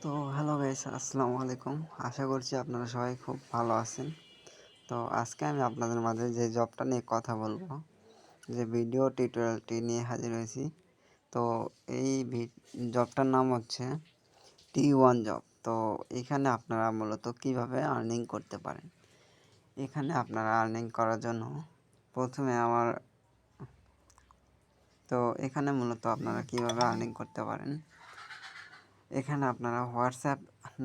তো hello guys, আসসালামু আলাইকুম। আশা করছি আপনারা সবাই খুব ভালো আছেন। তো আজকে আমি আপনাদের মাঝে যে জবটা নিয়ে কথা বলবো, যে ভিডিও টিউটোরিয়ালটি নিয়ে হাজির হয়েছি। তো এই জবটার নাম হচ্ছে T1 জব। তো এখানে আপনারা মূলত কিভাবে আর্নিং করতে পারেন। এখানে আপনারা আর্নিং করার জন্য প্রথমে এখানে মূলত আপনারা কিভাবে আর্নিং করতে পারেন, এখানে আপনারা হোয়াটসঅ্যাপ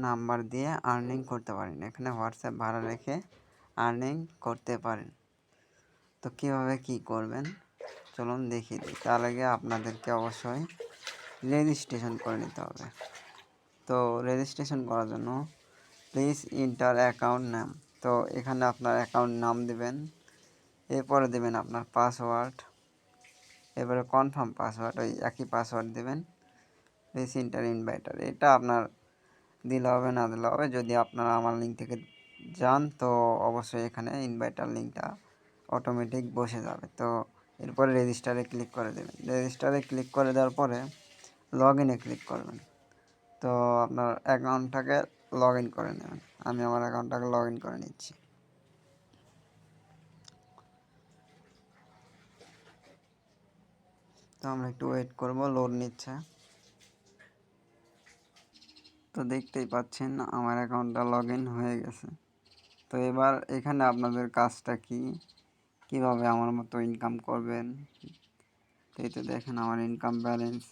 নাম্বার দিয়ে আর্নিং করতে পারেন। এখানে হোয়াটসঅ্যাপ ভাড়া রেখে আর্নিং করতে পারেন। তো কীভাবে কি করবেন চলুন দেখিয়ে দিই। তার আগে আপনাদেরকে অবশ্যই রেজিস্ট্রেশন করে নিতে হবে। তো রেজিস্ট্রেশন করার জন্য প্লিজ ইন্টার অ্যাকাউন্ট নাম। তো এখানে আপনার অ্যাকাউন্ট নাম দেবেন, এরপরে দেবেন আপনার পাসওয়ার্ড, এবারে কনফার্ম পাসওয়ার্ড, ওই একই পাসওয়ার্ড দেবেন। প্লিজ ইন্টার ইনভাইটার, এটা আপনার দিলে হবে না দিলে হবে। যদি আপনারা আমার লিঙ্ক থেকে যান তো অবশ্যই এখানে ইনভাইটার লিঙ্কটা অটোমেটিক বসে যাবে। তো এরপরে রেজিস্টারে ক্লিক করে দেবেন। রেজিস্টারে ক্লিক করে দেওয়ার পরে লগ ইনে ক্লিক করবেন। তো আপনার অ্যাকাউন্টটাকে লগ ইন করে নেবেন। আমি আমার অ্যাকাউন্টটাকে লগ ইন করে নিচ্ছি। তো আমরা একটু ওয়েট করব, লোড নিচ্ছে। তো দেখতেই পাচ্ছেন আমার অ্যাকাউন্টটা লগ ইন হয়ে গেছে। তো এবার এখানে আপনাদের কাজটা কিভাবে আমার মতো ইনকাম করবেন। তো এই তো দেখেন আমার ইনকাম ব্যালেন্স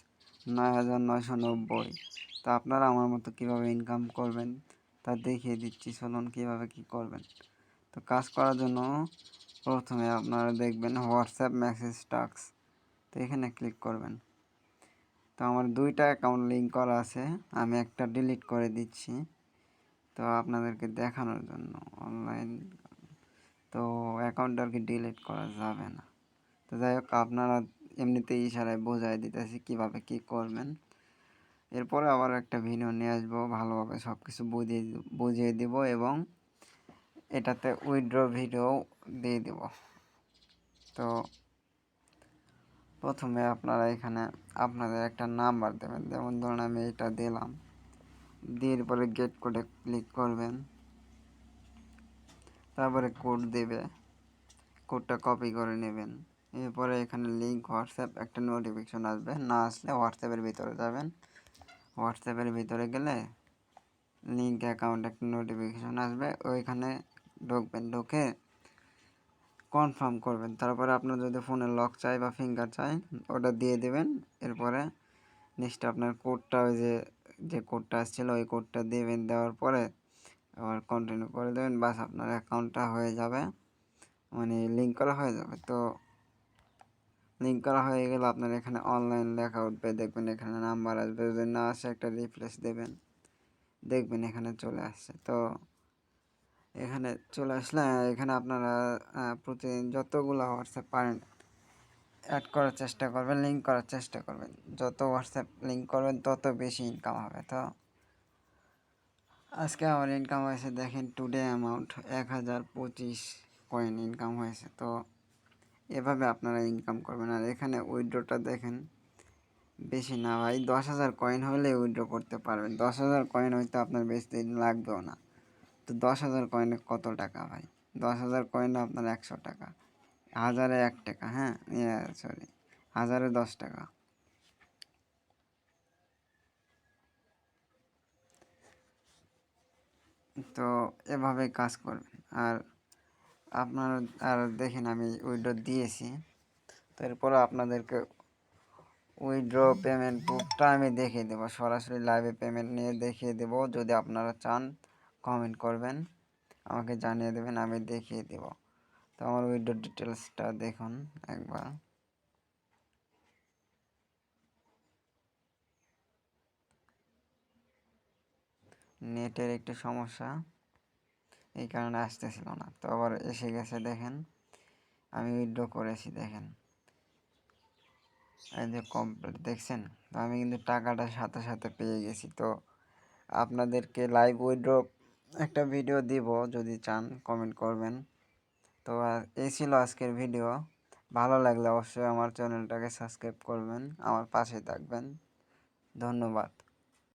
৯,৯৯০। তো আপনারা আমার মতো কিভাবে ইনকাম করবেন তা দেখিয়ে দিচ্ছি, চলুন কীভাবে কি করবেন। তো কাজ করার জন্য প্রথমে আপনারা দেখবেন হোয়াটসঅ্যাপ মেসেজ টাস্ক। তো এখানে ক্লিক করবেন। তো আমার দুইটা অ্যাকাউন্ট লিঙ্ক করা আছে, আমি একটা ডিলিট করে দিচ্ছি তো আপনাদেরকে দেখানোর জন্য। অনলাইন তো অ্যাকাউন্ট আর কি ডিলিট করা যাবে না। তো যাই হোক, আপনারা এমনিতেই ইশারায় বোঝাই দিতেছি কীভাবে কী করবেন। এরপরে আবার একটা ভিডিও নিয়ে আসবো, ভালোভাবে সব কিছু বুঝিয়ে দিব এবং এটাতে উইথড্র ভিডিও দিয়ে দিব। তো প্রথমে আপনারা এখানে আপনাদের একটা নাম্বার দেবেন, যেমন ধরুন আমি এটা দিলাম, দিয়ে পরে গেট কোডে ক্লিক করবেন। তারপরে কোড দেবে, কোডটা কপি করে নেবেন। এরপরে এখানে লিঙ্ক হোয়াটসঅ্যাপ একটা নোটিফিকেশন আসবে, না আসলে হোয়াটসঅ্যাপের ভিতরে যাবেন। হোয়াটসঅ্যাপের ভিতরে গেলে লিঙ্ক অ্যাকাউন্ট একটা নোটিফিকেশন আসবে, ওইখানে ঢুকবেন, ঢুকে কনফার্ম করবেন। তারপরে আপনার যদি ফোনে লক চাই বা ফিঙ্গার চাই ওটা দিয়ে দেবেন। এরপরে নেক্সট আপনার কোডটা, ওই যে কোডটা আসছিলো ওই কোডটা দেবেন, দেওয়ার পরে আবার কন্টিনিউ করে দেবেন। বাস আপনার অ্যাকাউন্টটা হয়ে যাবে, মানে লিঙ্ক করা হয়ে যাবে। তো লিঙ্ক করা হয়ে গেলে আপনার এখানে অনলাইন লেখা উঠবে, দেখবেন এখানে নাম্বার আসবে, যদি না আসে একটা রিফ্রেশ দেবেন, দেখবেন এখানে চলে আসছে। তো এখানে চলে আসলে এখানে আপনারা প্রতিদিন যতগুলো হোয়াটসঅ্যাপ পারেন অ্যাড করার চেষ্টা করবেন, লিঙ্ক করার চেষ্টা করবেন। যত হোয়াটসঅ্যাপ লিঙ্ক করবেন তত বেশি ইনকাম হবে। তো আজকে আমার ইনকাম হয়েছে, দেখেন টুডে অ্যামাউন্ট 1025 কয়েন ইনকাম হয়েছে। তো এভাবে আপনারা ইনকাম করবেন। আর এখানে উইথড্রটা দেখেন, বেশি না ভাই, 10,000 কয়েন হলে উইথড্র করতে পারবেন। 10,000 কয়েন হয়তো আপনার বেশি দিন লাগবেও না। তো 10,000 কয়েনে কত টাকা ভাই? 10,000 কয়েনে আপনার 100 টাকা, হাজারে 1 টাকা, হ্যাঁ সরি, হাজারে 10 টাকা। তো এভাবে কাজ করবেন। আর আপনারা আর দেখেন আমি উইথড্র দিয়েছি। তো এরপরে আপনাদেরকে উইথড্র পেমেন্ট প্রুফটা আমি দেখিয়ে দেবো, সরাসরি লাইভে পেমেন্ট নিয়ে দেখিয়ে দেবো। যদি আপনারা চান কমেন্ট করবেন, আমাকে জানিয়ে দেবেন, আমি দেখিয়ে দেব। তো আমার উইথড্র ডিটেলসটা দেখুন একবার। নেটের একটু সমস্যা, এই কারণে আসতেছিল না। তো আবার এসে গেছে, দেখেন আমি উইথড্র করেছি, দেখেন এই যে কমপ্লিট, দেখছেন। তো আমি কিন্তু টাকাটা সাথে সাথে পেয়ে গেছি। তো আপনাদেরকে লাইভ উইথড্র একটা ভিডিও দিব, যদি চান কমেন্ট করবেন। তো এই ছিল আজকের ভিডিও। ভালো লাগলে অবশ্যই আমার চ্যানেলটাকে সাবস্ক্রাইব করবেন, আমার পাশে থাকবেন। ধন্যবাদ।